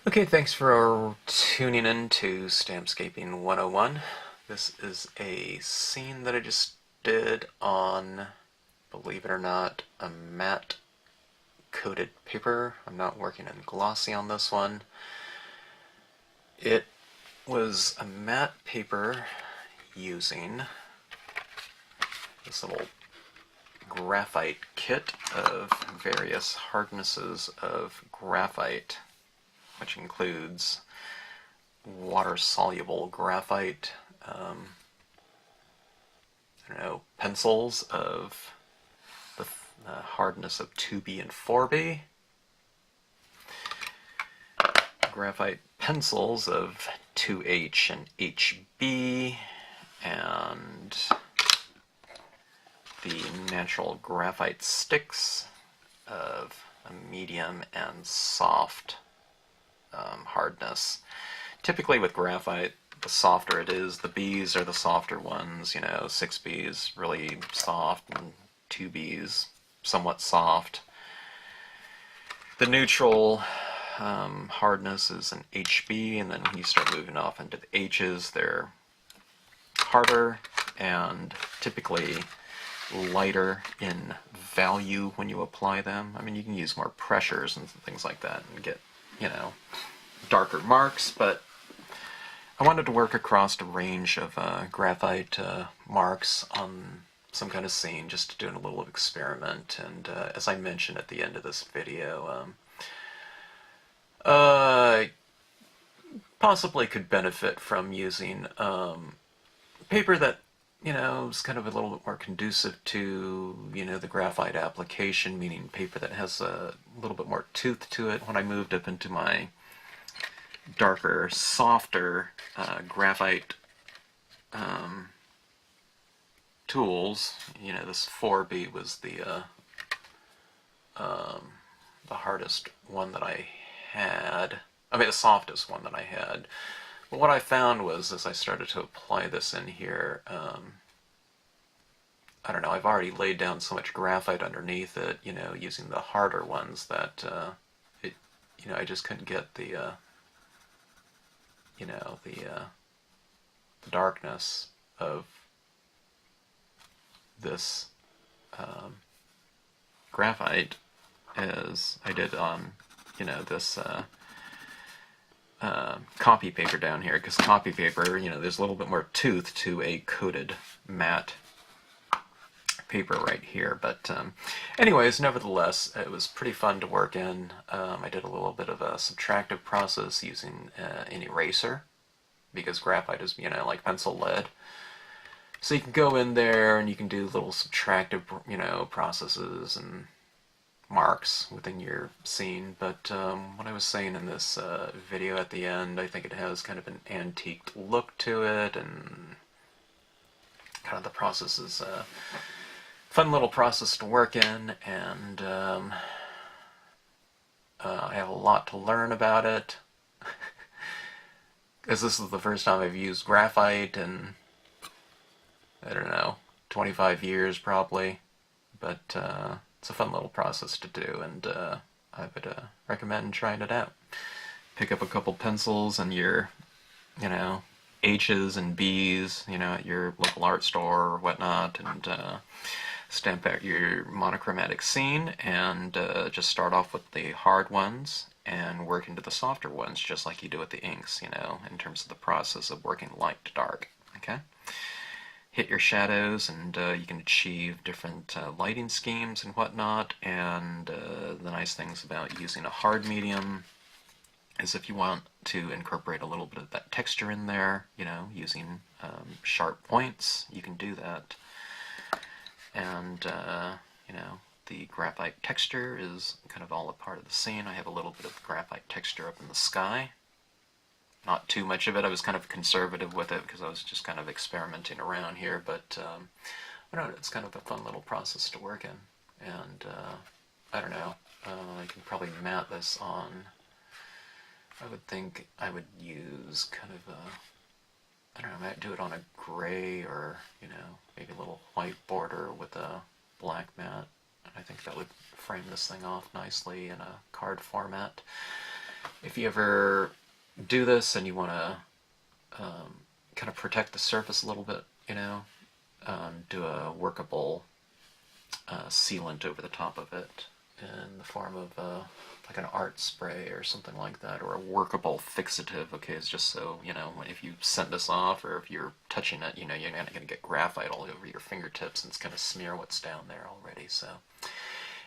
Okay, thanks for tuning in to Stampscaping 101. This is a scene that I just did on, believe it or not, a matte coated paper. I'm not working in glossy on this one. It was a matte paper using this little graphite kit of various hardnesses of graphite, which includes water-soluble graphite, pencils of the hardness of 2B and 4B, graphite pencils of 2H and HB, and the natural graphite sticks of a medium and soft hardness. Typically with graphite, the softer it is, the B's are the softer ones, 6B is really soft and 2B is somewhat soft. The neutral hardness is an HB, and then when you start moving off into the H's, they're harder and typically lighter in value when you apply them. I mean, you can use more pressures and things like that and get, darker marks, but I wanted to work across a range of graphite marks on some kind of scene, just to do a little experiment. And as I mentioned at the end of this video, possibly could benefit from using paper that is kind of a little bit more conducive to the graphite application, meaning paper that has a little bit more tooth to it. When I moved up into my darker, softer graphite tools, this 4B was the hardest one that I had. I mean, the softest one that I had. But what I found was, as I started to apply this in here, I don't know, I've already laid down so much graphite underneath it, using the harder ones that, I just couldn't get the darkness of this graphite as I did on, this copy paper down here, because copy paper, there's a little bit more tooth to a coated matte paper right here. But anyways, nevertheless, it was pretty fun to work in. I did a little bit of a subtractive process using an eraser, because graphite is, like pencil lead. So you can go in there and you can do little subtractive, processes and marks within your scene. But what I was saying in this video at the end, I think it has kind of an antiqued look to it, and kind of the process is a fun little process to work in, and I have a lot to learn about it, because this is the first time I've used graphite in, I don't know, 25 years probably. But it's a fun little process to do, and I would recommend trying it out. Pick up a couple pencils and your, H's and B's, at your local art store or whatnot, and stamp out your monochromatic scene, and just start off with the hard ones and work into the softer ones, just like you do with the inks, in terms of the process of working light to dark, okay? Hit your shadows, and you can achieve different lighting schemes and whatnot. And the nice things about using a hard medium is, if you want to incorporate a little bit of that texture in there, using sharp points, you can do that. And the graphite texture is kind of all a part of the scene. I have a little bit of graphite texture up in the sky. Not too much of it. I was kind of conservative with it because I was just kind of experimenting around here, but I don't know, it's kind of a fun little process to work in. And I don't know, I can probably mat this on, I would think I would use kind of a, I don't know, I might do it on a gray, or, maybe a little white border with a black mat. And I think that would frame this thing off nicely in a card format. if you ever do this and you want to kind of protect the surface a little bit, you know, do a workable sealant over the top of it in the form of like an art spray or something like that, or a workable fixative. Okay, it's just so, you know, if you send this off or if you're touching it, you know, you're not going to get graphite all over your fingertips and it's going to smear what's down there already. So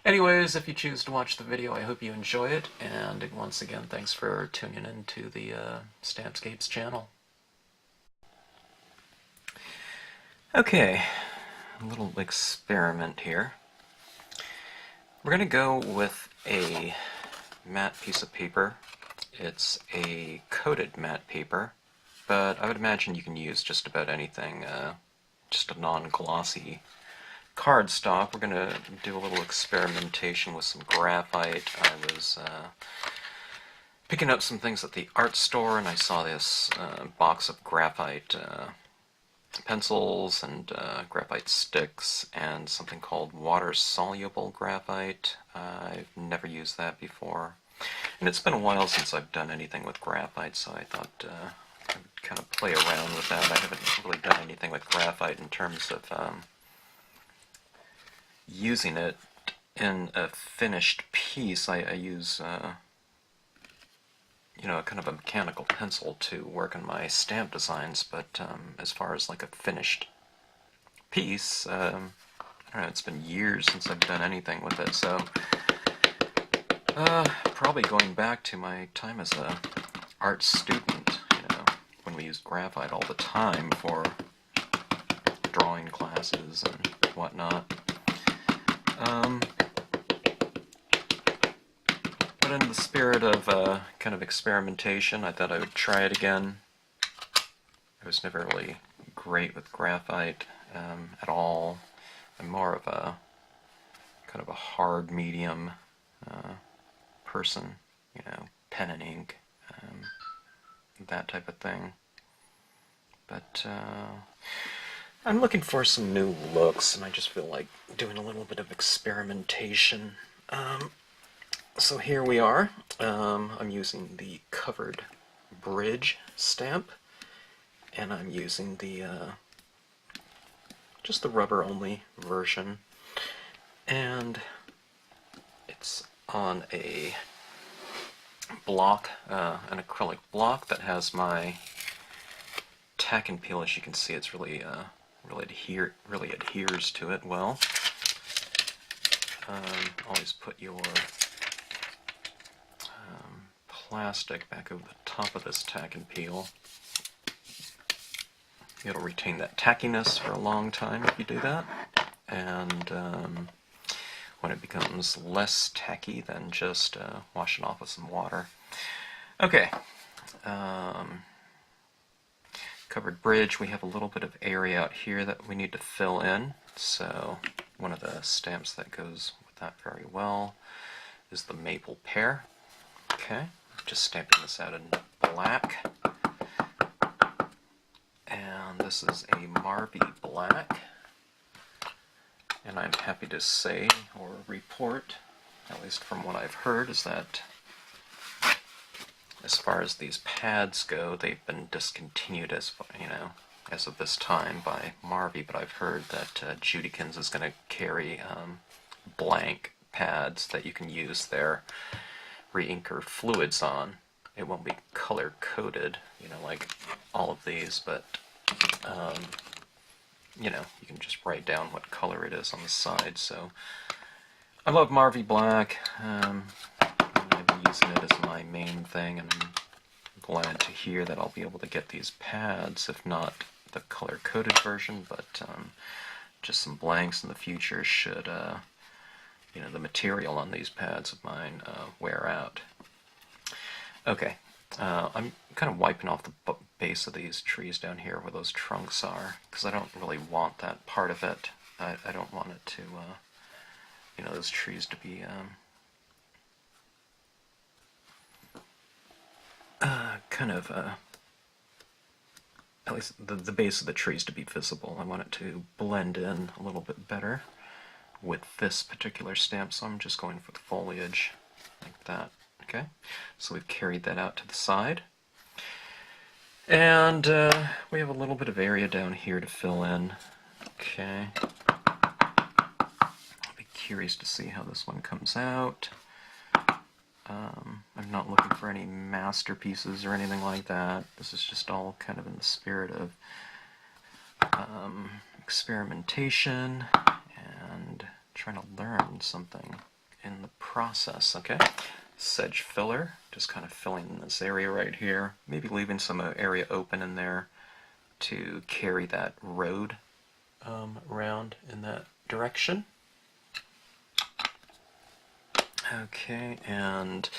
anyways, if you choose to watch the video, I hope you enjoy it, and once again, thanks for tuning in to the Stampscapes channel. Okay, a little experiment here. We're going to go with a matte piece of paper. It's a coated matte paper, but I would imagine you can use just about anything, just a non-glossy cardstock. We're going to do a little experimentation with some graphite. I was picking up some things at the art store, and I saw this box of graphite pencils and graphite sticks and something called water-soluble graphite. I've never used that before. And it's been a while since I've done anything with graphite, so I thought I would kind of play around with that. I haven't really done anything with graphite in terms of using it in a finished piece. I use you know, kind of a mechanical pencil to work on my stamp designs, but as far as like a finished piece, I don't know, it's been years since I've done anything with it, so probably going back to my time as a art student, you know, when we used graphite all the time for drawing classes and whatnot. But in the spirit of kind of experimentation, I thought I would try it again. I was never really great with graphite at all. I'm more of a kind of a hard medium person, you know, pen and ink, that type of thing. But I'm looking for some new looks, and I just feel like doing a little bit of experimentation. So here we are. I'm using the covered bridge stamp, and I'm using the just the rubber only version, and it's on a block, an acrylic block that has my tack and peel. As you can see, it's really really adheres to it well. Always put your plastic back over the top of this tack and peel. It'll retain that tackiness for a long time if you do that, and when it becomes less tacky, then just wash it off with some water. Okay, covered bridge. We have a little bit of area out here that we need to fill in, so one of the stamps that goes with that very well is the maple pear. Okay, just stamping this out in black. And this is a Marby black. And I'm happy to say, or report, at least from what I've heard, is that as far as these pads go, they've been discontinued as of this time by Marby, but I've heard that Judikins is going to carry blank pads that you can use their re-inker fluids on. It won't be color coded, you know, like all of these, but you know, you can just write down what color it is on the side. So I love Marby Black. I've been using it as my main thing, and I'm glad to hear that I'll be able to get these pads, if not the color coded version, but just some blanks in the future should you know, the material on these pads of mine wear out. Okay, I'm kind of wiping off the base of these trees down here where those trunks are, because I don't really want that part of it. I don't want it to, you know, those trees to be kind of, at least the base of the trees to be visible. I want it to blend in a little bit better with this particular stamp, so I'm just going for the foliage like that Okay, so we've carried that out to the side. And we have a little bit of area down here to fill in. Okay. I'll be curious to see how this one comes out. I'm not looking for any masterpieces or anything like that. This is just all kind of in the spirit of experimentation and trying to learn something in the process. Okay, sedge filler, just kind of filling in this area right here, maybe leaving some area open in there to carry that road around in that direction. Okay, and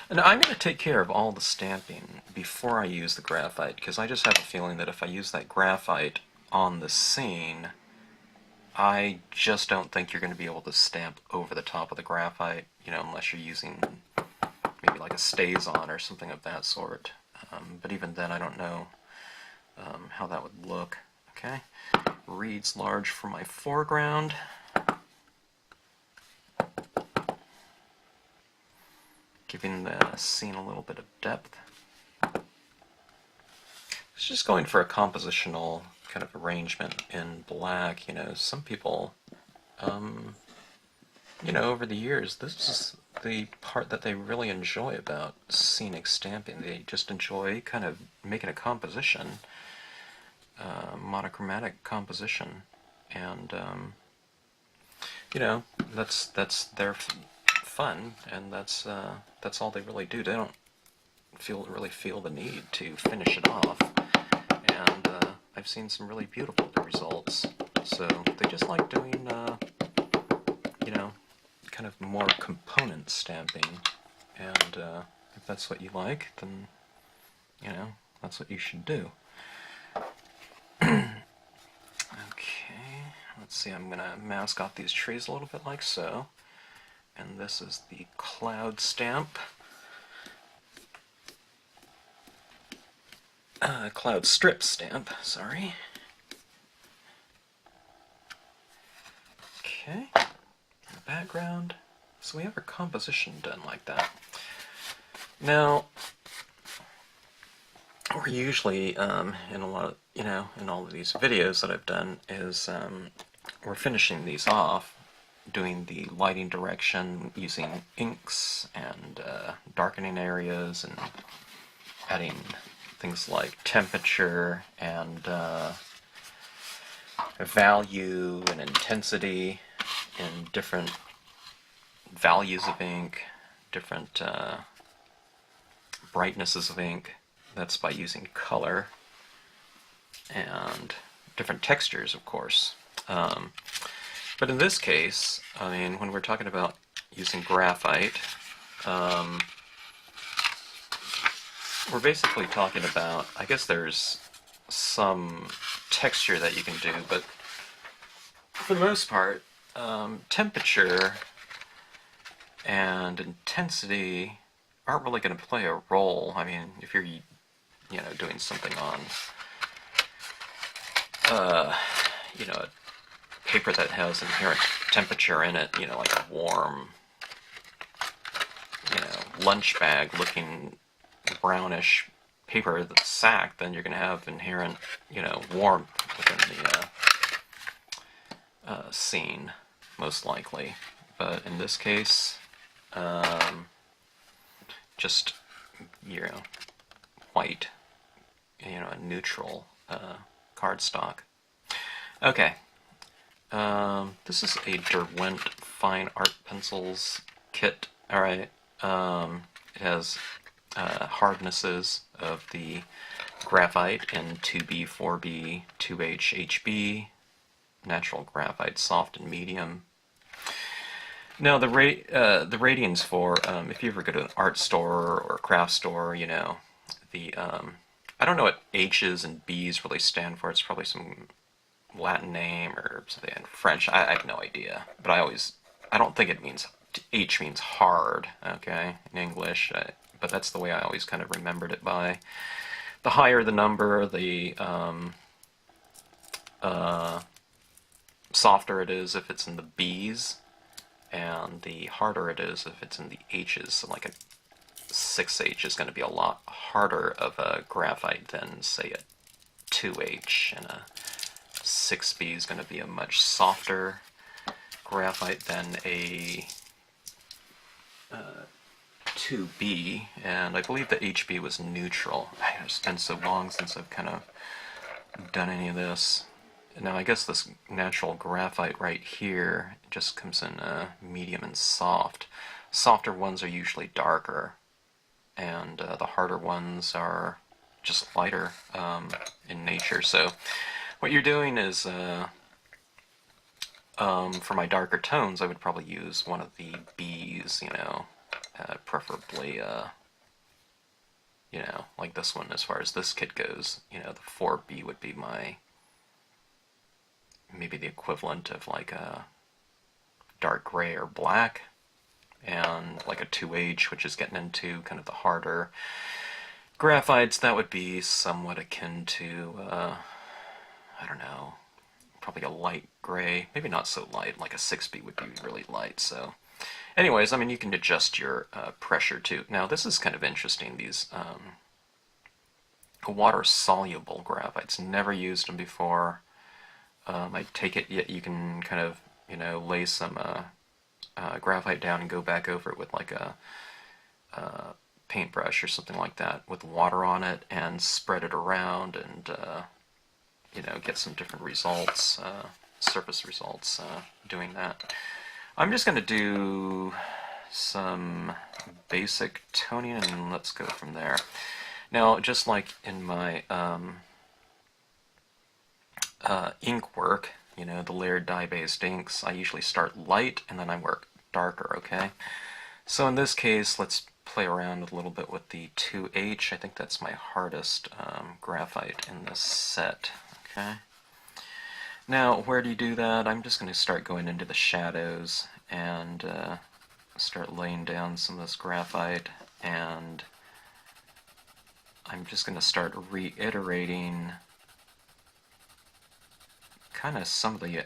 I'm going to take care of all the stamping before I use the graphite, because I just have a feeling that if I use that graphite on the scene, I just don't think you're going to be able to stamp over the top of the graphite, you know, unless you're using maybe like a stays-on or something of that sort. But even then, I don't know how that would look. Okay, reeds large for my foreground. Giving the scene a little bit of depth. It's just going for a compositional kind of arrangement in black. You know, some people, you know, over the years, this is the part that they really enjoy about scenic stamping. They just enjoy kind of making a composition, monochromatic composition, and you know, that's their fun, and that's all they really do. They don't really feel the need to finish it off, and I've seen some really beautiful results. So they just like doing, you know, kind of more component stamping, and if that's what you like, then you know that's what you should do. Okay, let's see. I'm gonna mask off these trees a little bit like so. And this is the cloud stamp. Cloud strip stamp, sorry. Okay, in the background. So we have our composition done like that. Now, we're usually, in a lot of, you know, in all of these videos that I've done, is we're finishing these off, doing the lighting direction using inks and darkening areas and adding things like temperature and value and intensity in different values of ink, different brightnesses of ink. That's by using color and different textures, of course. But in this case, I mean, when we're talking about using graphite, we're basically talking about, I guess there's some texture that you can do, but for the most part, temperature and intensity aren't really going to play a role. I mean, if you're, you know, doing something on, you know, a paper that has inherent temperature in it, you know, like a warm, you know, lunch bag looking brownish paper that's sacked, then you're going to have inherent, you know, warmth within the scene, most likely. But in this case, just, you know, white, you know, a neutral cardstock. Okay. This is a Derwent Fine Art Pencils kit. Alright, it has hardnesses of the graphite in 2B, 4B, 2H, HB, natural graphite, soft and medium. Now the ratings for, if you ever go to an art store or a craft store, you know, the, I don't know what H's and B's really stand for. It's probably some Latin name or something in French. I have no idea, but I don't think it means, H means hard, okay, in English, but that's the way I always kind of remembered it by. The higher the number, the softer it is if it's in the B's, and the harder it is if it's in the H's, so like a 6H is going to be a lot harder of a graphite than, say, a 2H, and a 6B is going to be a much softer graphite than a 2B, and I believe the HB was neutral. It's been so long since I've kind of done any of this. Now I guess this natural graphite right here just comes in medium and soft. Softer ones are usually darker, and the harder ones are just lighter in nature. So what you're doing is, for my darker tones, I would probably use one of the Bs, you know, preferably, you know, like this one as far as this kit goes. You know, the 4B would be my, maybe the equivalent of like a dark gray or black, and like a 2H, which is getting into kind of the harder graphites, that would be somewhat akin to, I don't know, probably a light gray, maybe not so light, like a 6B would be really light. So anyways, I mean, you can adjust your pressure too. Now this is kind of interesting, these water-soluble graphites. Never used them before. I take it you can kind of, you know, lay some graphite down and go back over it with like a paintbrush or something like that with water on it and spread it around and, you know, get some different results, surface results doing that. I'm just going to do some basic toning and let's go from there. Now, just like in my ink work, you know, the layered dye-based inks, I usually start light and then I work darker, okay? So in this case, let's play around a little bit with the 2H. I think that's my hardest graphite in this set, okay? Now, where do you do that? I'm just going to start going into the shadows and start laying down some of this graphite, and I'm just going to start reiterating kind of some of the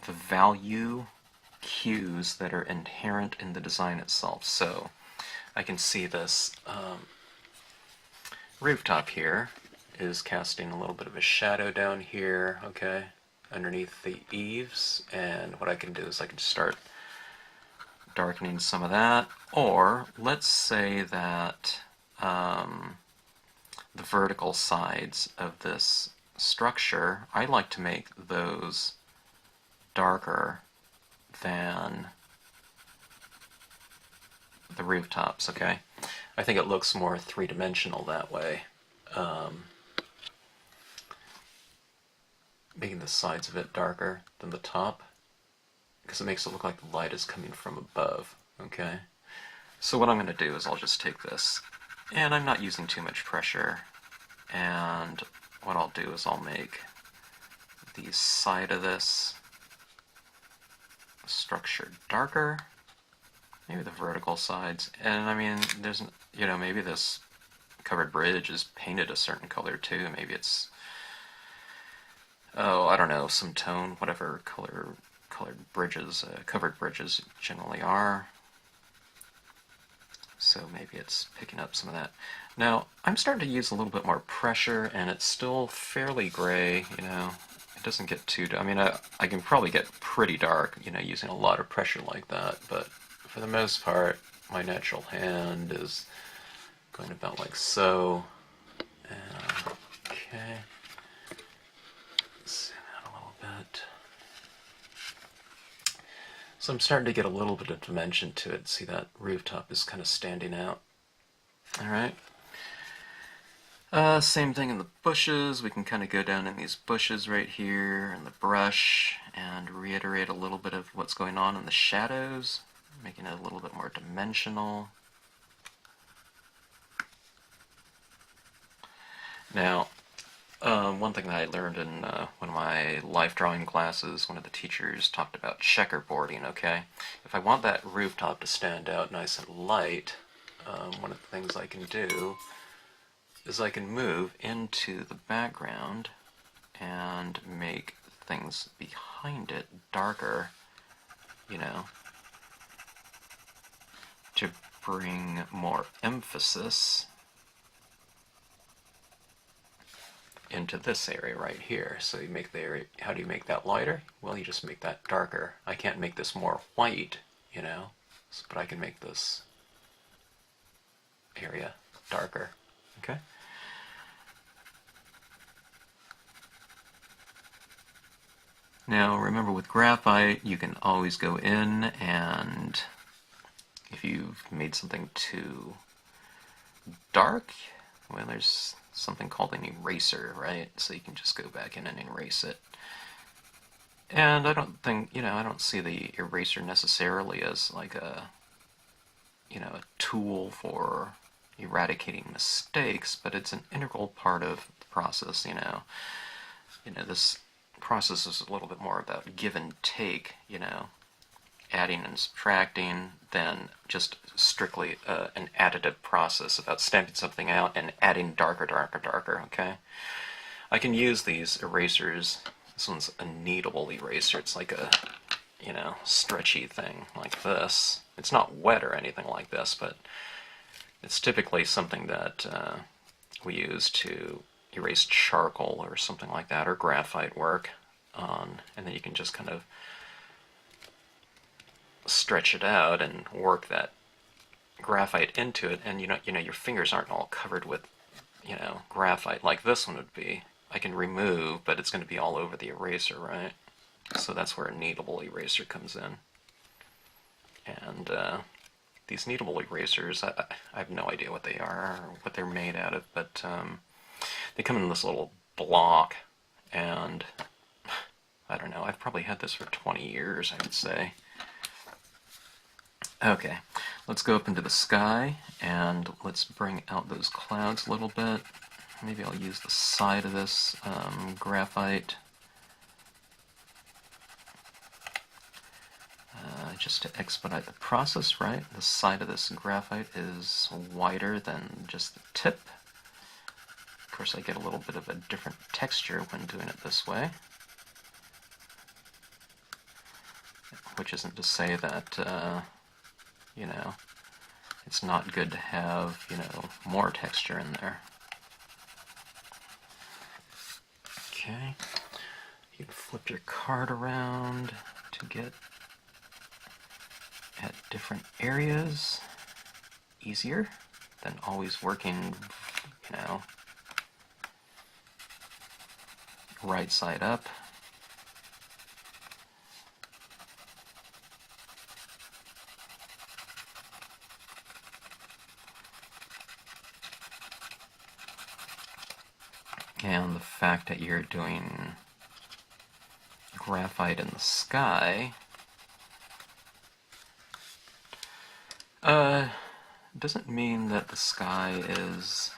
value cues that are inherent in the design itself. So I can see this rooftop here is casting a little bit of a shadow down here, okay, underneath the eaves, and what I can do is I can start darkening some of that. Or let's say that the vertical sides of this structure, I like to make those darker than the rooftops, okay? I think it looks more three-dimensional that way. Making the sides of it darker than the top, because it makes it look like the light is coming from above, okay? So what I'm going to do is I'll just take this, and I'm not using too much pressure, and what I'll do is I'll make the side of this structure darker, maybe the vertical sides, and I mean, there's, you know, maybe this covered bridge is painted a certain color too, maybe it's, oh, I don't know, some tone, whatever colored bridges, covered bridges generally are. So maybe it's picking up some of that. Now, I'm starting to use a little bit more pressure, and it's still fairly gray, you know. It doesn't get too, I mean, I can probably get pretty dark, you know, using a lot of pressure like that, but for the most part, my natural hand is going about like so. And, okay. Zoom out a little bit. So I'm starting to get a little bit of dimension to it. See, that rooftop is kind of standing out. Alright. Same thing in the bushes. We can kind of go down in these bushes right here and the brush and reiterate a little bit of what's going on in the shadows, making it a little bit more dimensional. Now, one thing that I learned in one of my life drawing classes, one of the teachers talked about checkerboarding, okay? If I want that rooftop to stand out nice and light, one of the things I can do is I can move into the background and make things behind it darker, you know, to bring more emphasis into this area right here. So you make the area, how do you make that lighter? Well, you just make that darker. I can't make this more white, you know, but I can make this area darker, okay? Now remember, with graphite you can always go in, and if you've made something too dark, well, there's something called an eraser, right? So you can just go back in and erase it. And I don't think, you know, I don't see the eraser necessarily as like a, you know, a tool for eradicating mistakes, but it's an integral part of the process, you know. You know, this process is a little bit more about give and take, you know, adding and subtracting than just strictly an additive process about stamping something out and adding darker, darker, darker, okay? I can use these erasers. This one's a kneadable eraser. It's like a, you know, stretchy thing like this. It's not wet or anything like this, but it's typically something that we use to erase charcoal or something like that, or graphite work on, and then you can just kind of stretch it out and work that graphite into it, and you know your fingers aren't all covered with, you know, graphite like this one would be. I can remove, but it's going to be all over the eraser, right? So that's where a kneadable eraser comes in. And these kneadable erasers, I have no idea what they are or what they're made out of, but they come in this little block, and I don't know, I've probably had this for 20 years, I would say. Okay, let's go up into the sky, and let's bring out those clouds a little bit. Maybe I'll use the side of this graphite just to expedite the process, right? The side of this graphite is wider than just the tip. Of course, I get a little bit of a different texture when doing it this way, which isn't to say that you know, it's not good to have, you know, more texture in there. Okay, you can flip your card around to get at different areas easier than always working, you know, right side up. And the fact that you're doing graphite in the sky doesn't mean that the sky is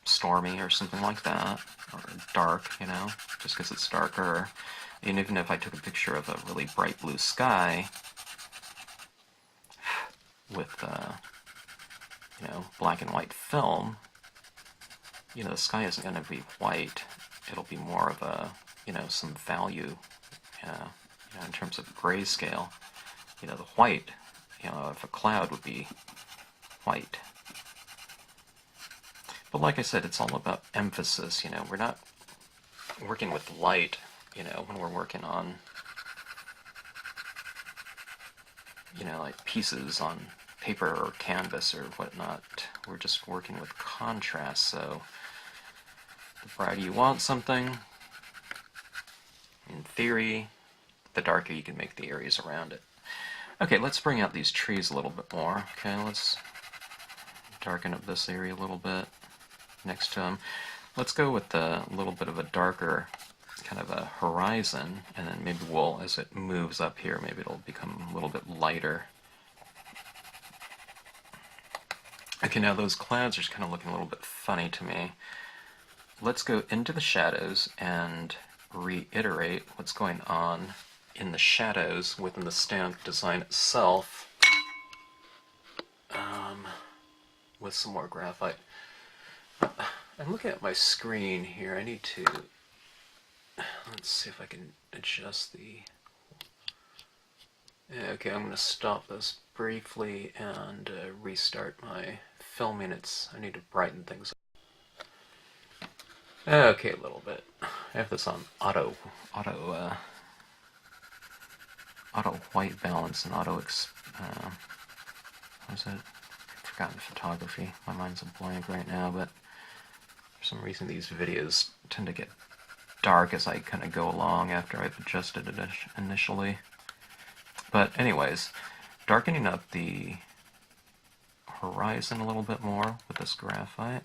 stormy or something like that, or dark, you know, just because it's darker. And even if I took a picture of a really bright blue sky with you know, black and white film, you know, the sky isn't going to be white. It'll be more of a, you know, some value, you know, in terms of grayscale. You know, the white, you know, of a cloud would be white. But like I said, it's all about emphasis, you know. We're not working with light, you know, when we're working on, you know, like pieces on paper or canvas or whatnot. We're just working with contrast, so the brighter you want something, in theory, the darker you can make the areas around it. Okay, let's bring out these trees a little bit more. Okay, let's darken up this area a little bit next to them. Let's go with a little bit of a darker kind of a horizon, and then maybe we'll, as it moves up here, maybe it'll become a little bit lighter. Okay, now those clouds are just kind of looking a little bit funny to me. Let's go into the shadows and reiterate what's going on in the shadows within the stamp design itself with some more graphite. I'm looking at my screen here. I need to, let's see if I can adjust the, okay, I'm going to stop this briefly and restart my filming. I need to brighten things up. Okay, a little bit. I have this on auto white balance and what is it? I've forgotten photography. My mind's a blank right now, but for some reason these videos tend to get dark as I kind of go along after I've adjusted it initially. But anyways, darkening up the horizon a little bit more with this graphite.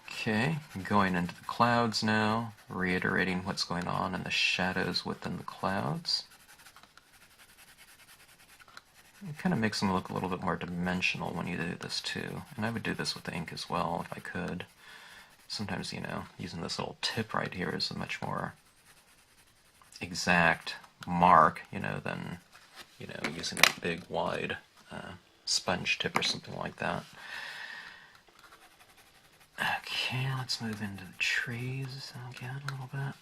Okay, going into the clouds now, reiterating what's going on in the shadows within the clouds. It kind of makes them look a little bit more dimensional when you do this too. And I would do this with ink as well if I could. Sometimes, using this little tip right here is a much more exact mark, than, using a big, wide sponge tip or something like that. Okay, let's move into the trees again a little bit.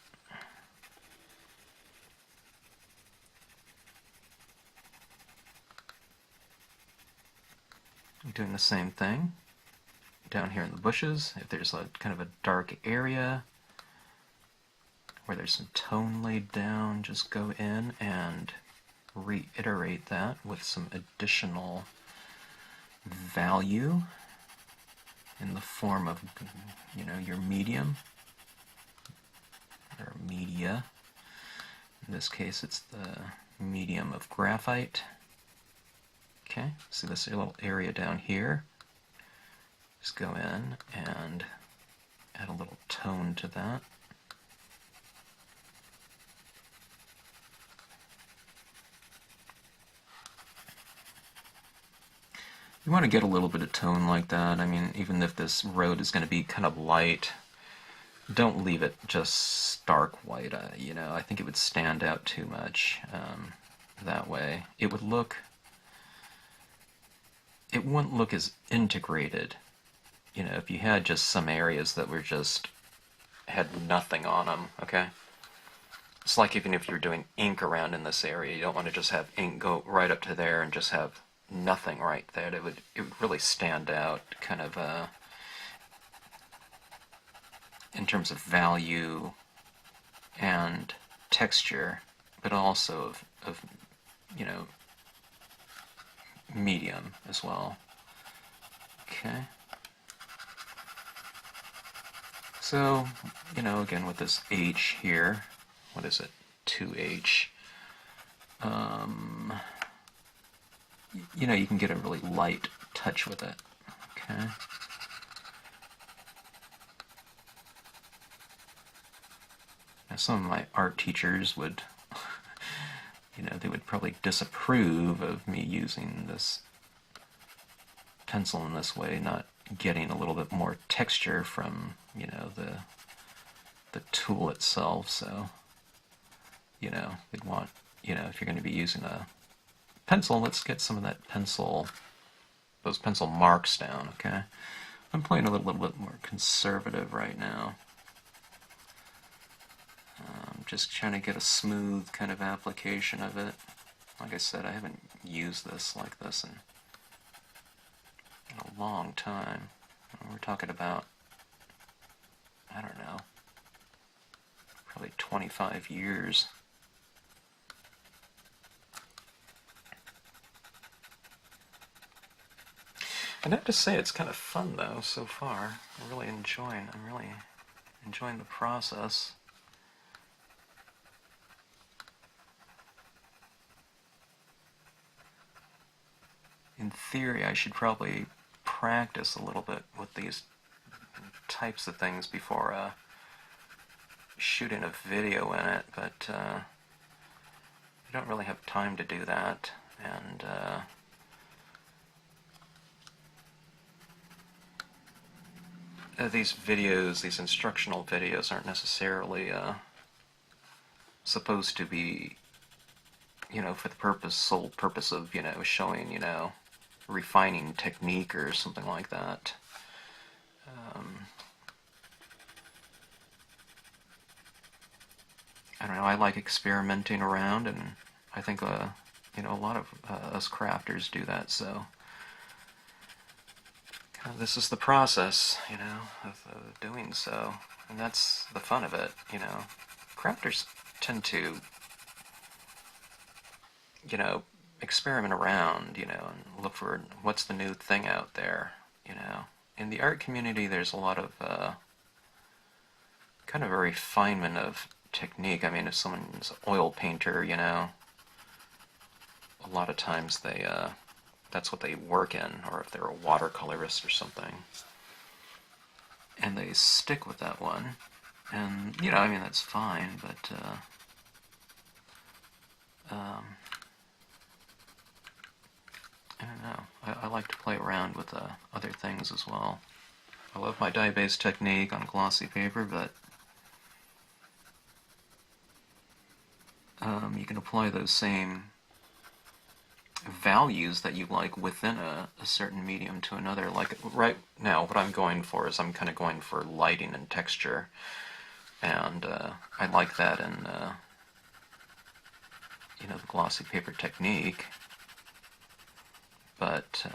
I'm doing the same thing down here in the bushes. If there's a kind of a dark area where there's some tone laid down, just go in and reiterate that with some additional value in the form of, your medium or media. In this case, it's the medium of graphite. Okay, see this little area down here? Just go in and add a little tone to that. You want to get a little bit of tone like that. I mean, even if this road is going to be kind of light, don't leave it just stark white. I think it would stand out too much that way. It wouldn't look as integrated, if you had just some areas that were had nothing on them, okay? It's like even if you're doing ink around in this area, you don't want to just have ink go right up to there and just have nothing right there. It would really stand out, kind of in terms of value and texture, but also of medium as well. Okay. So, again with this H here, what is it? 2H. You can get a really light touch with it. Okay. Now some of my art teachers would, they would probably disapprove of me using this pencil in this way, not getting a little bit more texture from, the tool itself. So, they'd want, if you're going to be using a pencil, let's get some of that those pencil marks down, okay? I'm playing a little bit more conservative right now. Just trying to get a smooth kind of application of it. Like I said, I haven't used this like this in a long time. We're talking about, I don't know, probably 25 years. And I have to say, it's kind of fun though so far. I'm really enjoying the process. In theory, I should probably practice a little bit with these types of things before shooting a video in it, but I don't really have time to do that, and these videos, these instructional videos, aren't necessarily supposed to be, for the sole purpose of, showing, refining technique or something like that. I don't know, I like experimenting around, and I think you know, a lot of us crafters do that, so this is the process, you know, of doing so, and that's the fun of it, you know. Crafters tend to, you know, experiment around, you know, and look for what's the new thing out there, you know. In the art community, there's a lot of kind of a refinement of technique. I mean, if someone's an oil painter, you know, a lot of times they that's what they work in, or if they're a watercolorist or something, and they stick with that one. And, you know, I mean, that's fine, but I don't know. I like to play around with other things as well. I love my dye-based technique on glossy paper, but you can apply those same values that you like within a certain medium to another. Like right now, what I'm going for is I'm kind of going for lighting and texture, and I like that in you know, the glossy paper technique, but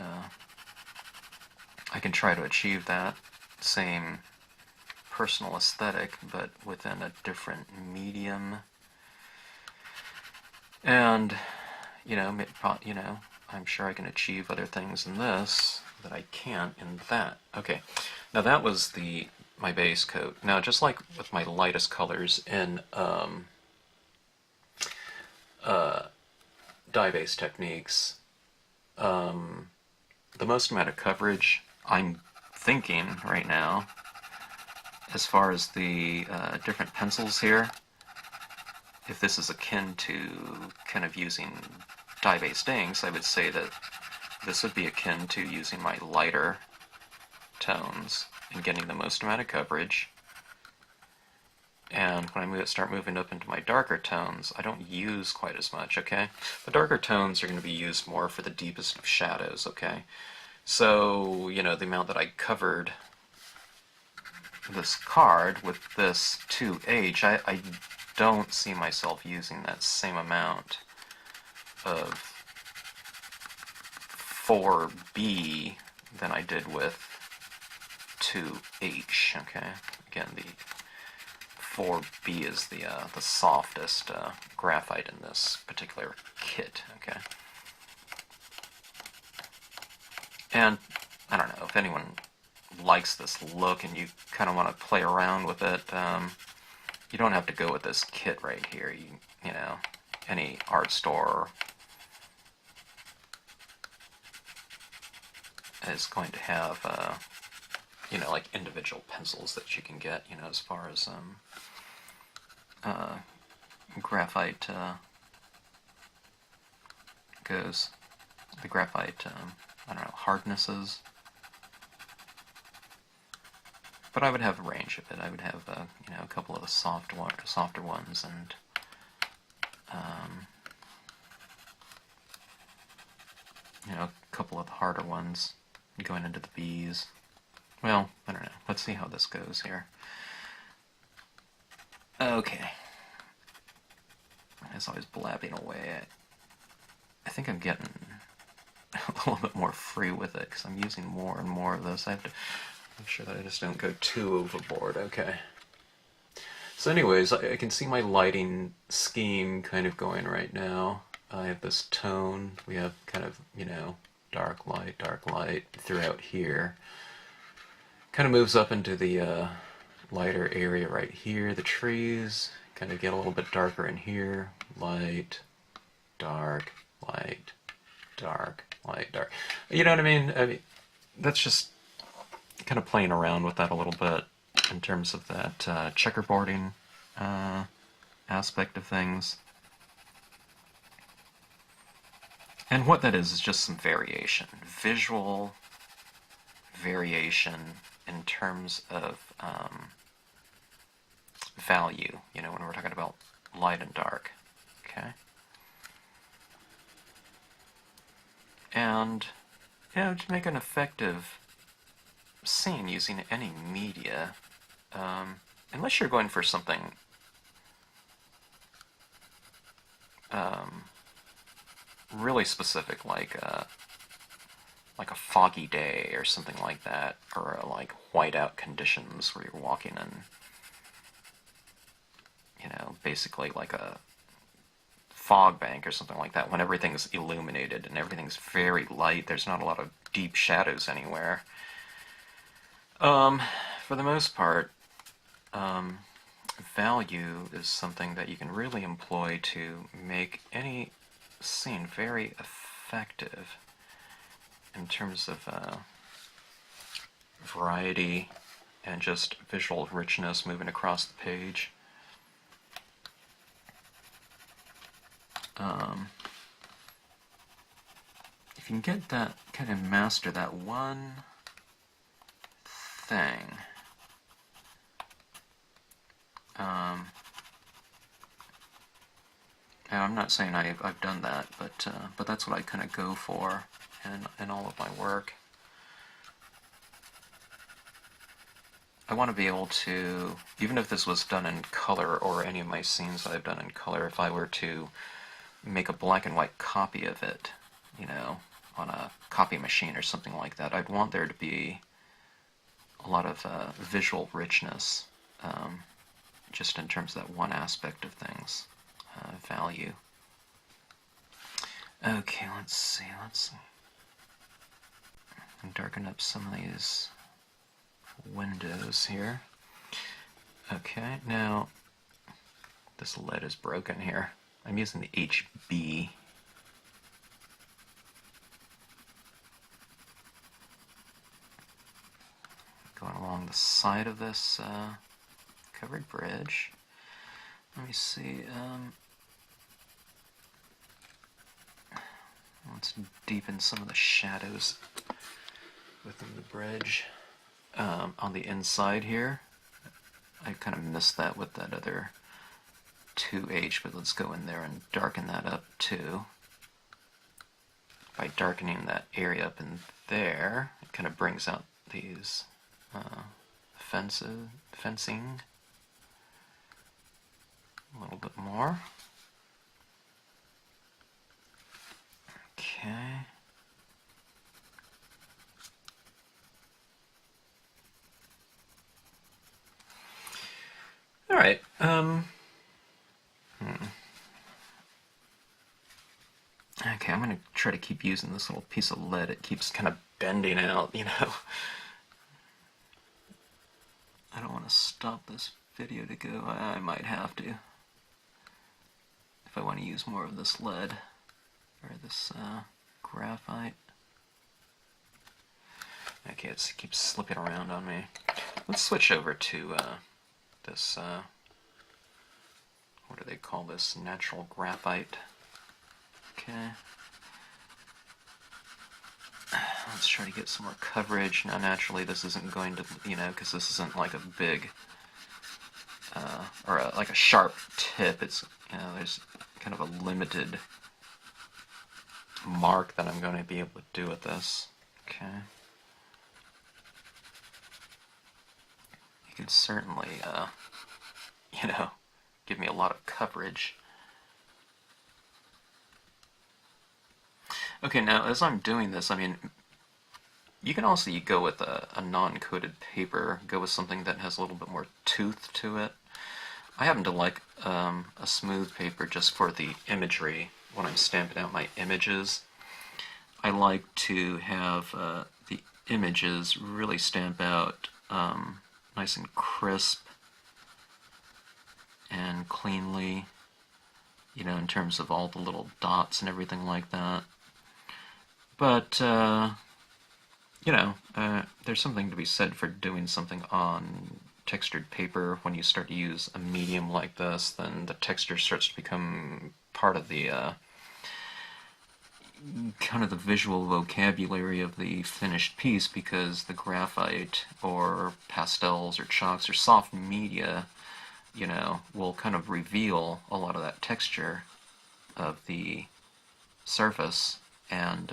I can try to achieve that same personal aesthetic, but within a different medium. And you know, I'm sure I can achieve other things in this that I can't in that. Okay, now that was my base coat. Now, just like with my lightest colors in dye-based techniques, the most amount of coverage I'm thinking right now, as far as the different pencils here, if this is akin to kind of using dye-based inks, I would say that this would be akin to using my lighter tones and getting the most amount of coverage. And when I start moving up into my darker tones, I don't use quite as much, okay? The darker tones are going to be used more for the deepest of shadows, okay? So, you know, the amount that I covered this card with this 2H, I don't see myself using that same amount of 4B than I did with 2H, okay? Again, the 4B is the softest graphite in this particular kit, okay? And I don't know if anyone likes this look and you kind of want to play around with it, you don't have to go with this kit right here. You know, any art store is going to have you know, like individual pencils that you can get, you know, as far as graphite goes. The graphite, I don't know, hardnesses. But I would have a range of it. I would have, you know, a couple of the softer ones, and you know, a couple of the harder ones going into the B's. Well, I don't know. Let's see how this goes here. Okay. As I was blabbing away, I think I'm getting a little bit more free with it because I'm using more and more of this. I have to make sure that I just don't go too overboard. Okay. So anyways, I can see my lighting scheme kind of going right now. I have this tone. We have kind of, you know, dark light throughout here. Kind of moves up into the lighter area right here. The trees kind of get a little bit darker in here. Light, dark, light, dark, light, dark. You know what I mean? I mean, that's just kind of playing around with that a little bit in terms of that checkerboarding aspect of things. And what that is just some variation, visual variation in terms of value, you know, when we're talking about light and dark, okay? And to make an effective scene using any media, unless you're going for something really specific, like a foggy day or something like that, or like whiteout conditions where you're walking in, basically like a fog bank or something like that, when everything's illuminated and everything's very light, there's not a lot of deep shadows anywhere. For the most part, value is something that you can really employ to make any scene very effective in terms of variety and just visual richness moving across the page. If you can get that, kind of master that one thing, and I'm not saying I've done that, but that's what I kind of go for in all of my work. I want to be able to, even if this was done in color, or any of my scenes that I've done in color, if I were to make a black and white copy of it, on a copy machine or something like that, I'd want there to be a lot of visual richness, just in terms of that one aspect of things, value. Okay, let's darken up some of these windows here. Okay, now this lead is broken here. I'm using the HB. Going along the side of this covered bridge. Let me see. Let's deepen some of the shadows within the bridge. On the inside here, I kind of missed that with that other 2H, but let's go in there and darken that up too. By darkening that area up in there, it kind of brings out these fencing a little bit more. Okay. All right. Okay, I'm going to try to keep using this little piece of lead. It keeps kind of bending out, I don't want to stop this video to go. I might have to, if I want to use more of this lead, or this graphite. Okay, it keeps slipping around on me. Let's switch over to this, what do they call this? Natural graphite. Okay. Let's try to get some more coverage. Now, naturally, this isn't going to, because this isn't like a big, or like a sharp tip. It's, there's kind of a limited mark that I'm going to be able to do with this. Okay. You can certainly, give me a lot of coverage. Okay, now as I'm doing this, you can also go with a non-coated paper, go with something that has a little bit more tooth to it. I happen to like a smooth paper just for the imagery. When I'm stamping out my images, I like to have the images really stamp out nice and crisp and cleanly, in terms of all the little dots and everything like that. But, there's something to be said for doing something on textured paper. When you start to use a medium like this, then the texture starts to become part of the, kind of the visual vocabulary of the finished piece, because the graphite or pastels or chalks or soft media, will kind of reveal a lot of that texture of the surface, and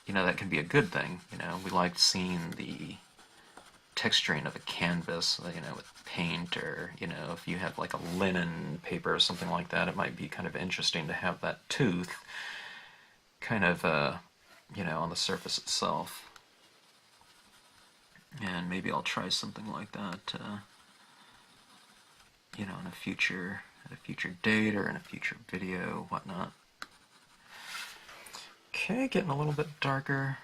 you know, that can be a good thing. You know, we like seeing the texturing of a canvas, you know, with paint, or, you know, if you have like a linen paper or something like that, it might be kind of interesting to have that tooth kind of, you know, on the surface itself. And maybe I'll try something like that, you know, at a future date or in a future video, whatnot. Okay, getting a little bit darker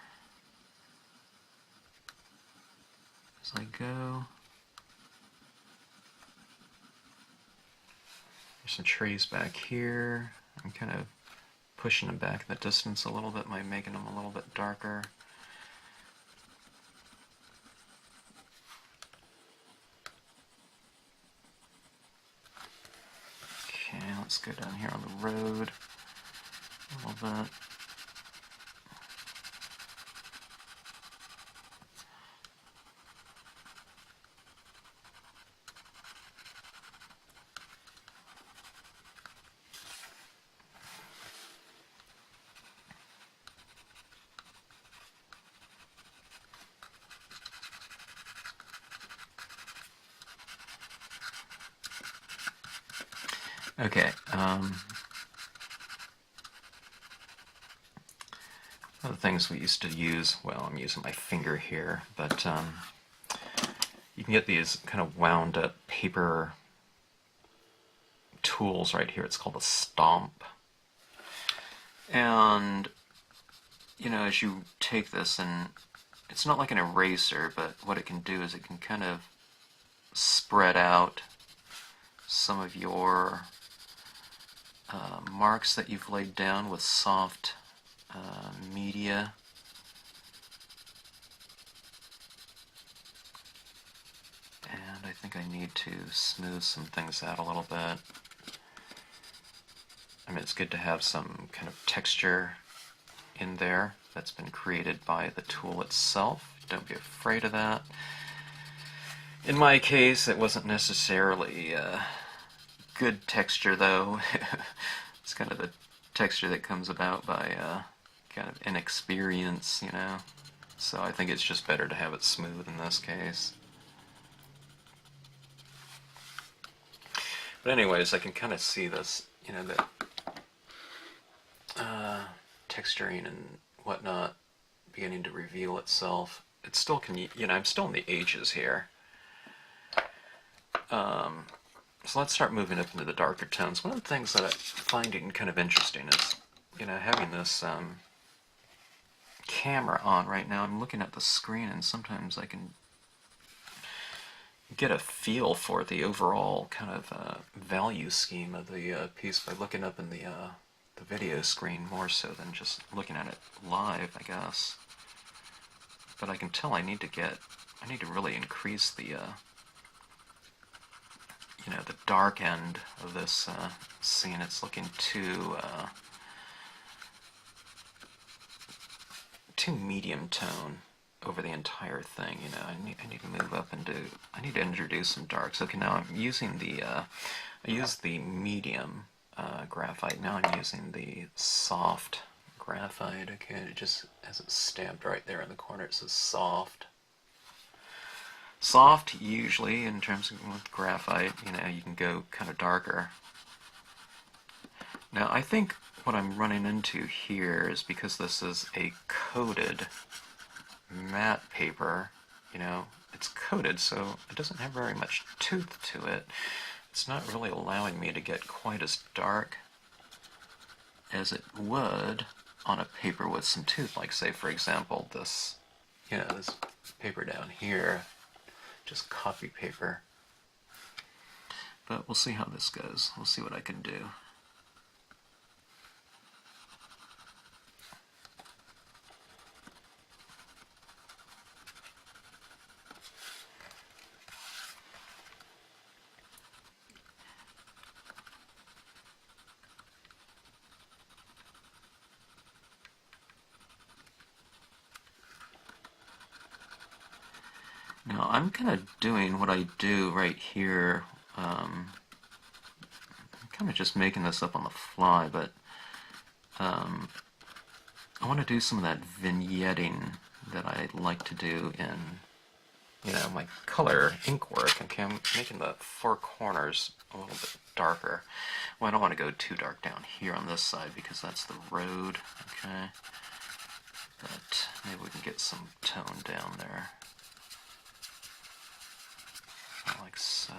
as I go. There's some trees back here. I'm kind of pushing them back in the distance a little bit by making them a little bit darker. Okay, let's go down here on the road a little bit. Okay, one of the things we used to use, well, I'm using my finger here, but you can get these kind of wound up paper tools right here. It's called a stomp. And, you know, as you take this, and it's not like an eraser, but what it can do is it can kind of spread out some of your marks that you've laid down with soft media. And I think I need to smooth some things out a little bit. I mean, it's good to have some kind of texture in there that's been created by the tool itself. Don't be afraid of that. In my case, it wasn't necessarily good texture, though. It's kind of the texture that comes about by kind of inexperience, you know. So I think it's just better to have it smooth in this case. But anyways, I can kind of see this, you know, that texturing and whatnot beginning to reveal itself. It still can, you know, I'm still in the ages here. So let's start moving up into the darker tones. One of the things that I'm finding kind of interesting is, you know, having this camera on right now. I'm looking at the screen, and sometimes I can get a feel for the overall kind of value scheme of the piece by looking up in the video screen more so than just looking at it live, I guess. But I can tell I need to really increase the you know, the dark end of this scene. It's looking too medium tone over the entire thing. You know, I need to move up and I need to introduce some darks. Okay, now I'm using the I used the medium graphite. Now I'm using the soft graphite. Okay, it just has it stamped right there in the corner. It says soft. Soft, usually, in terms of with graphite, you know, you can go kind of darker. Now, I think what I'm running into here is because this is a coated matte paper, you know, it's coated, so it doesn't have very much tooth to it. It's not really allowing me to get quite as dark as it would on a paper with some tooth, like, say, for example, this, you know, this paper down here. Just copy paper. But we'll see how this goes. We'll see what I can do. Now, I'm kind of doing what I do right here. I'm kind of just making this up on the fly, but I want to do some of that vignetting that I like to do in, my color ink work. Okay, I'm making the four corners a little bit darker. Well, I don't want to go too dark down here on this side because that's the road, okay? But maybe we can get some tone down there. Like so.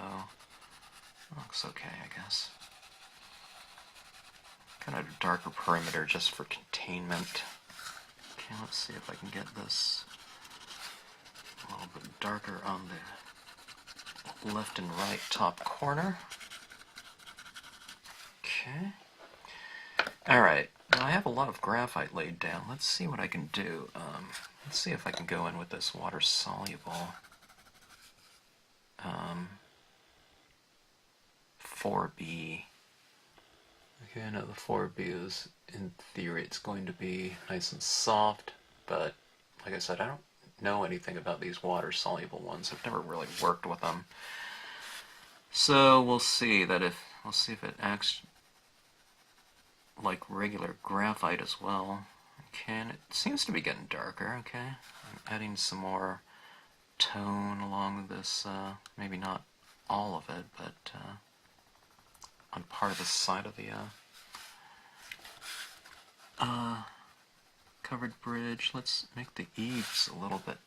Looks okay, I guess. Kind of a darker perimeter just for containment. Okay, let's see if I can get this a little bit darker on the left and right top corner. Okay. Alright, now I have a lot of graphite laid down. Let's see what I can do. Let's see if I can go in with this water-soluble 4B. Okay, I know the 4B is, in theory, it's going to be nice and soft, but like I said, I don't know anything about these water-soluble ones. I've never really worked with them. So we'll see if it acts like regular graphite as well. Okay, and it seems to be getting darker, okay. I'm adding some more tone along this, maybe not all of it, but on part of the side of the covered bridge. Let's make the eaves a little bit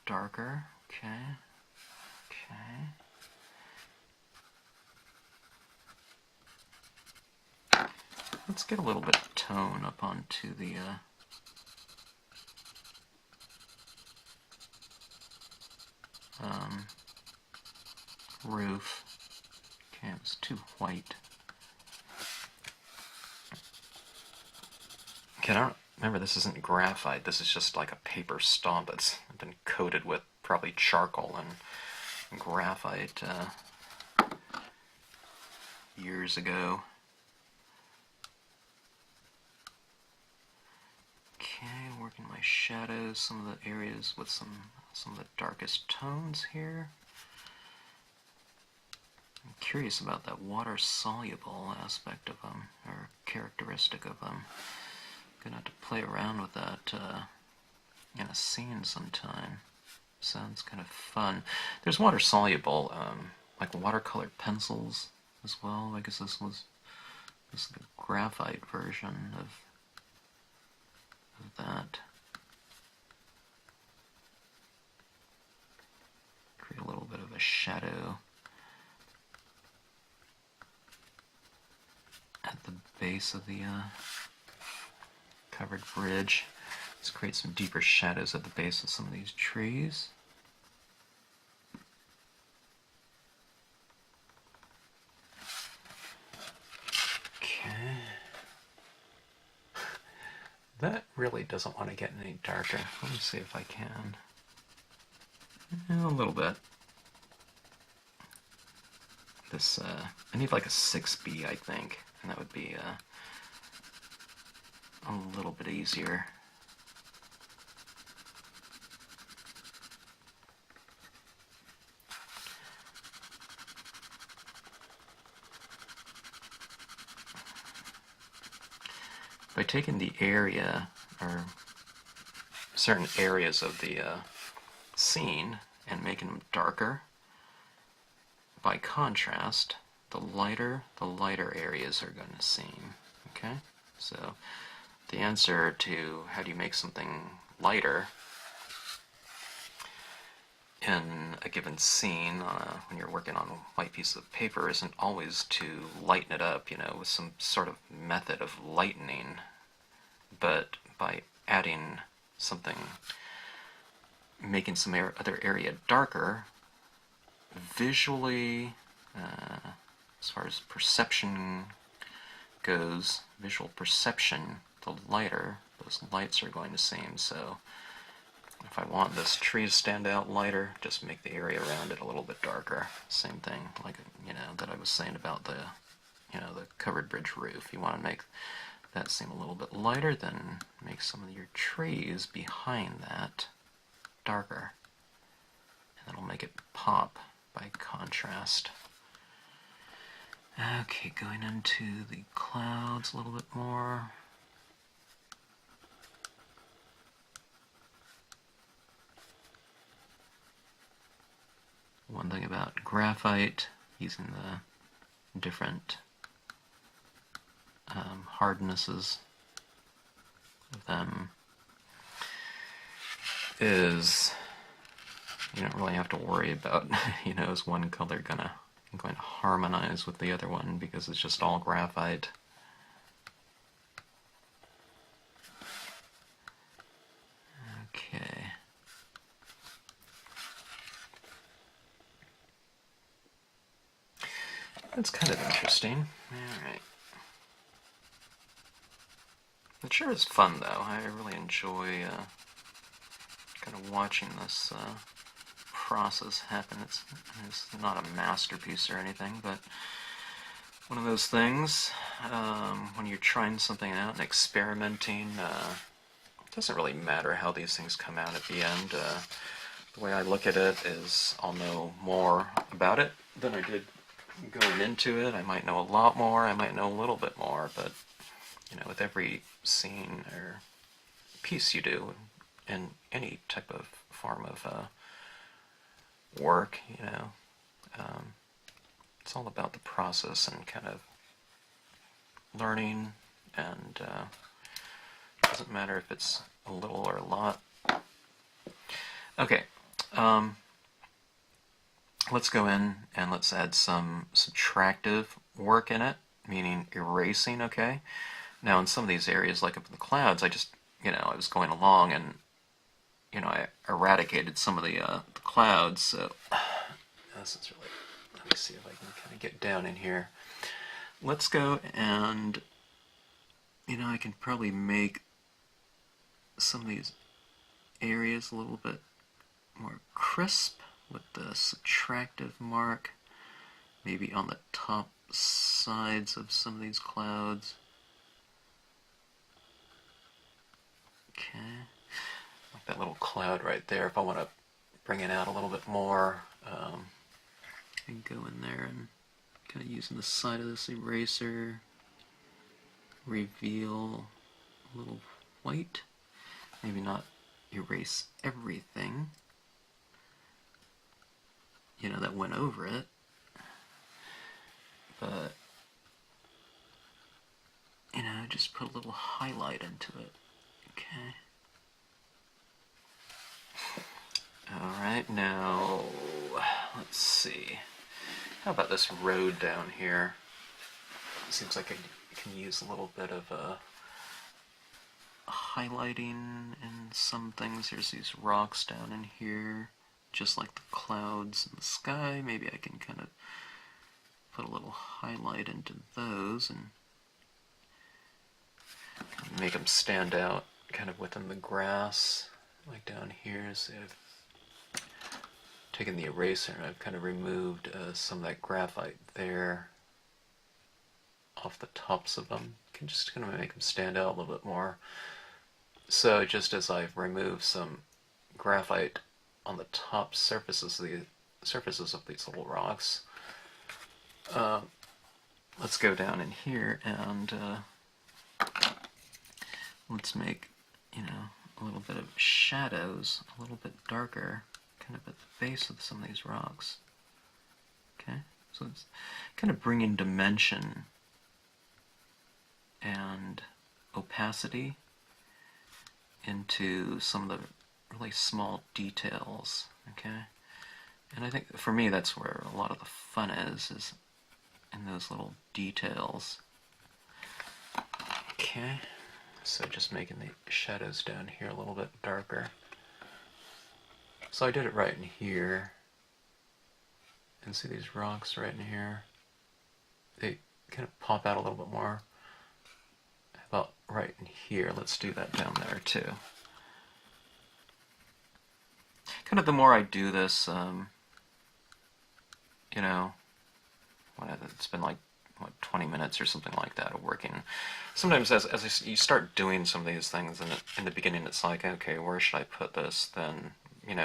darker. Okay. Let's get a little bit of tone up onto the roof. Okay, it's too white. Okay, I don't remember, this isn't graphite. This is just like a paper stomp that's been coated with probably charcoal and graphite years ago. Okay, working my shadows, some of the areas with some of the darkest tones here. I'm curious about that water-soluble aspect of them, or characteristic of them. I'm gonna have to play around with that in a scene sometime. Sounds kind of fun. There's water-soluble, like watercolor pencils as well. I guess this is the graphite version of that. Create a little bit of a shadow at the base of the covered bridge. Let's create some deeper shadows at the base of some of these trees. Okay. That really doesn't want to get any darker. Let me see if I can. A little bit. This, I need like a 6B, I think, and that would be a little bit easier. By taking the area, or certain areas of the scene, and making them darker, by contrast, the lighter areas are going to seem. Okay? So, the answer to how do you make something lighter in a given scene when you're working on white pieces of paper isn't always to lighten it up, with some sort of method of lightening, but by adding something, making some other area darker, visually, as far as perception goes, visual perception, the lighter those lights are going to seem. So if I want this tree to stand out lighter, just make the area around it a little bit darker. Same thing, like, that I was saying about the, the covered bridge roof. You want to make that seem a little bit lighter, then make some of your trees behind that darker. And that'll make it pop by contrast. Okay, going into the clouds a little bit more. one thing about graphite, using the different hardnesses of them, is you don't really have to worry about, is one color going to harmonize with the other one because it's just all graphite. Okay. That's kind of interesting. Alright. It sure is fun, though. I really enjoy kind of watching this process happen. It's not a masterpiece or anything, but one of those things when you're trying something out and experimenting. It doesn't really matter how these things come out at the end. The way I look at it is I'll know more about it than I did going into it. I might know a lot more, I might know a little bit more, but with every scene or piece you do in any type of form of work, it's all about the process and kind of learning, and it doesn't matter if it's a little or a lot. Okay, let's go in and let's add some subtractive work in it, meaning erasing, okay? Now in some of these areas, like up in the clouds, I just, I was going along and, I eradicated some of the clouds, so this is really, let me see if I can kind of get down in here. Let's go and, I can probably make some of these areas a little bit more crisp with the subtractive mark, maybe on the top sides of some of these clouds. Okay, like that little cloud right there. If I want to bring it out a little bit more, I can go in there and kind of using the side of this eraser, reveal a little white. Maybe not erase everything, that went over it, but, just put a little highlight into it. Okay. Alright, now, let's see. How about this road down here? Seems like I can use a little bit of highlighting in some things. There's these rocks down in here, just like the clouds in the sky. Maybe I can kind of put a little highlight into those and make them stand out kind of within the grass, like down here. So I've taken the eraser and I've kind of removed some of that graphite there off the tops of them. Can just kind of make them stand out a little bit more. So just as I've removed some graphite on the top surfaces of these little rocks, let's go down in here and let's make, a little bit of shadows, a little bit darker, kind of at the base of some of these rocks. Okay, so it's kind of bringing dimension and opacity into some of the really small details. Okay, and I think for me that's where a lot of the fun is in those little details. Okay, so just making the shadows down here a little bit darker. So I did it right in here, and see these rocks right in here, they kind of pop out a little bit more. How about right in here? Let's do that down there too. Kind of the more I do this, it's been like, what, 20 minutes or something like that of working. Sometimes as you start doing some of these things, and in the beginning it's like, okay, where should I put this? Then,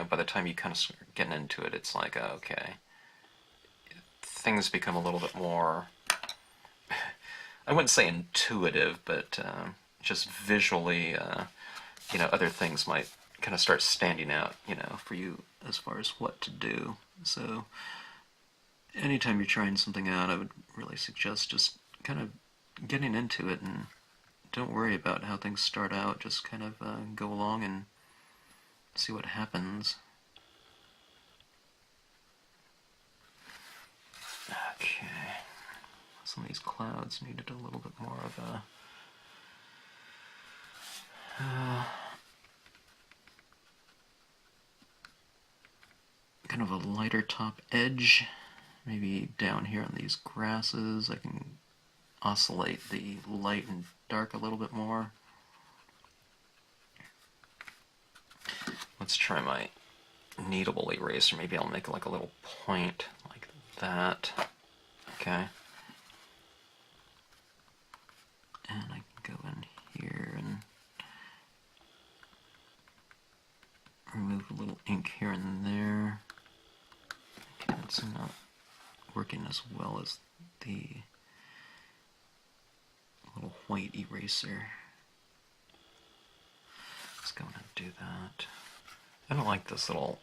by the time you kind of start getting into it, it's like, okay, things become a little bit more, I wouldn't say intuitive, but just visually, other things might kind of start standing out, you know, for you as far as what to do. So anytime you're trying something out, I would really suggest just kind of getting into it, and don't worry about how things start out. Just kind of go along and see what happens. Okay, some of these clouds needed a little bit more of a kind of a lighter top edge. Maybe down here on these grasses I can oscillate the light and dark a little bit more. Let's try my kneadable eraser. Maybe I'll make like a little point like that. Okay. And I can go in here and remove a little ink here and there. Okay, it's not working as well as the little white eraser. Let's go and do that. I don't like this little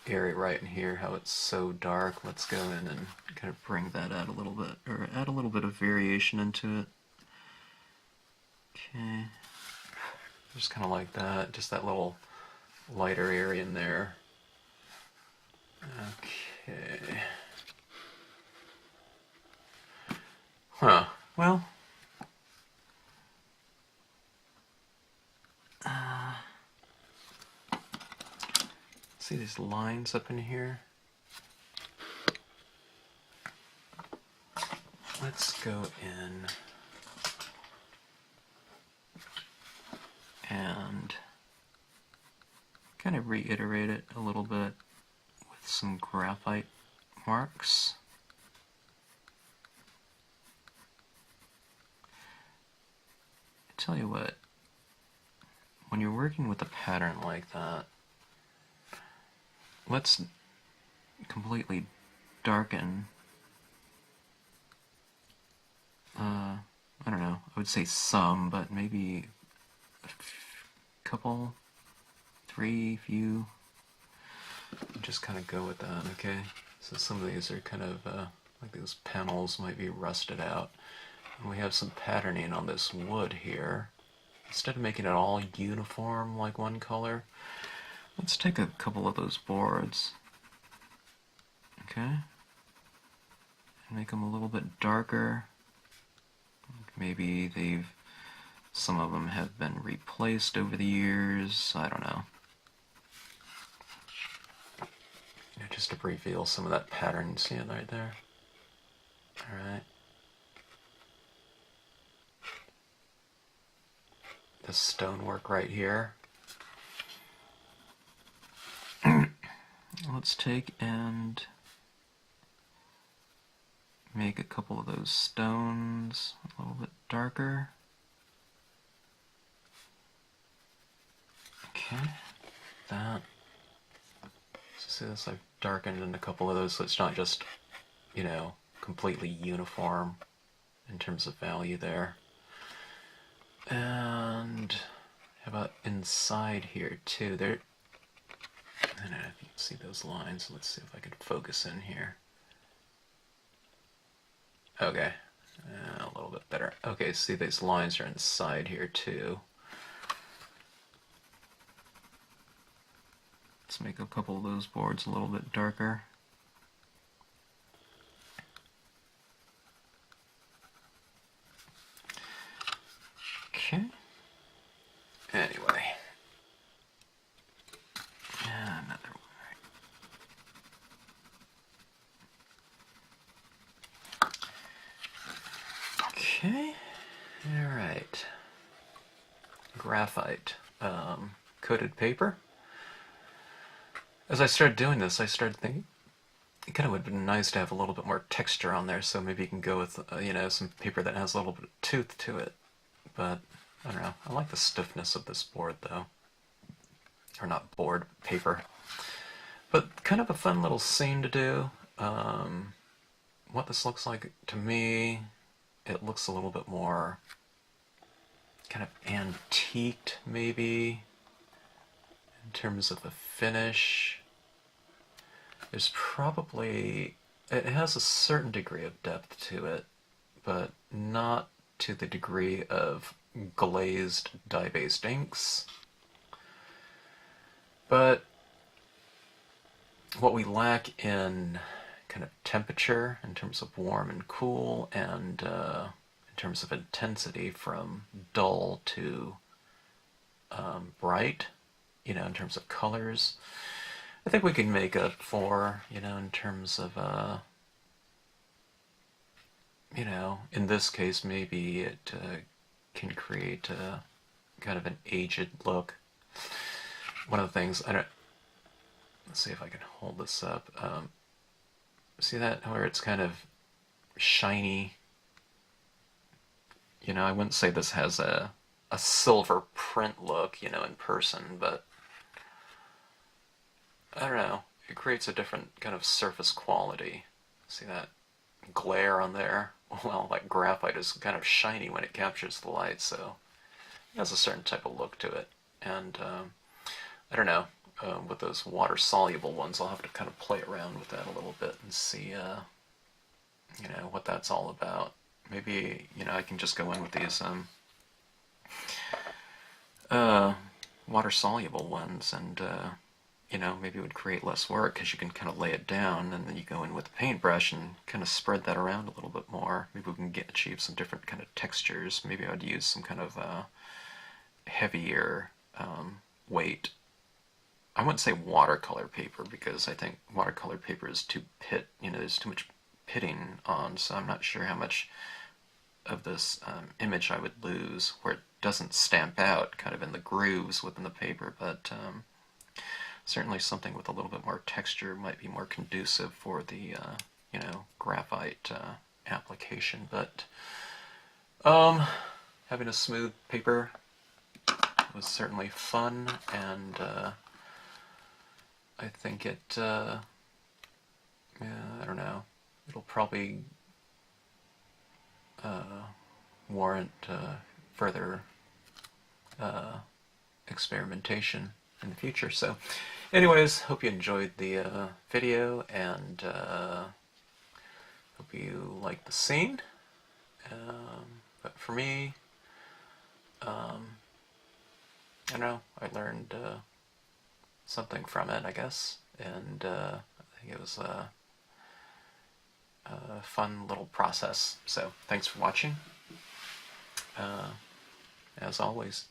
area right in here, how it's so dark. Let's go in and kind of bring that out a little bit, or add a little bit of variation into it. Okay. Just kind of like that, just that little lighter area in there. Okay. Huh. Well. See these lines up in here? Let's go in and kind of reiterate it a little bit with some graphite marks. I tell you what, when you're working with a pattern like that, let's completely darken, I don't know, I would say some, but maybe a couple, three, few. Just kind of go with that, okay? So some of these are kind of, like those panels might be rusted out. And we have some patterning on this wood here. Instead of making it all uniform like one color, let's take a couple of those boards, okay, and make them a little bit darker. Maybe some of them have been replaced over the years, I don't know. Just to reveal some of that pattern, you see it right there? Alright. This stonework right here. Let's take and make a couple of those stones a little bit darker. Okay, that. So see this, I've darkened in a couple of those so it's not just, you know, completely uniform in terms of value there. And how about inside here too? There. I don't know if you can see those lines. Let's see if I can focus in here. Okay, a little bit better. Okay, see these lines are inside here too. Let's make a couple of those boards a little bit darker. Okay. Anyway. Another one. Okay. Alright. Graphite. Coated paper. As I started doing this, I started thinking it kind of would have been nice to have a little bit more texture on there, so maybe you can go with, you know, some paper that has a little bit of tooth to it. But, I don't know. I like the stiffness of this board, though. Or not board, paper. But kind of a fun little scene to do. What this looks like to me, it looks a little bit more kind of antiqued, maybe. In terms of the finish, there's probably, it has a certain degree of depth to it, but not to the degree of glazed dye-based inks. But what we lack in kind of temperature, in terms of warm and cool, and in terms of intensity from dull to bright, in terms of colors, I think we can make up for, in terms of, in this case, maybe it can create kind of an aged look. One of the things, let's see if I can hold this up. See that, where it's kind of shiny? I wouldn't say this has a silver print look, in person, but I don't know. It creates a different kind of surface quality. See that glare on there? Well, like graphite is kind of shiny when it captures the light, so it has a certain type of look to it. And I don't know, with those water-soluble ones, I'll have to kind of play around with that a little bit and see, what that's all about. Maybe, I can just go in with these water-soluble ones, and maybe it would create less work because you can kind of lay it down, and then you go in with a paintbrush and kind of spread that around a little bit more. Maybe we can achieve some different kind of textures. Maybe I'd use some kind of heavier weight. I wouldn't say watercolor paper, because I think watercolor paper is too there's too much pitting on, so I'm not sure how much of this image I would lose, where it doesn't stamp out kind of in the grooves within the paper, but certainly something with a little bit more texture might be more conducive for the, graphite application. But having a smooth paper was certainly fun, and I think it, I don't know, it'll probably warrant further experimentation in the future. So anyways, hope you enjoyed the video, and hope you liked the scene. But for me, I don't know, I learned something from it, I guess, and I think it was a fun little process. So thanks for watching, as always.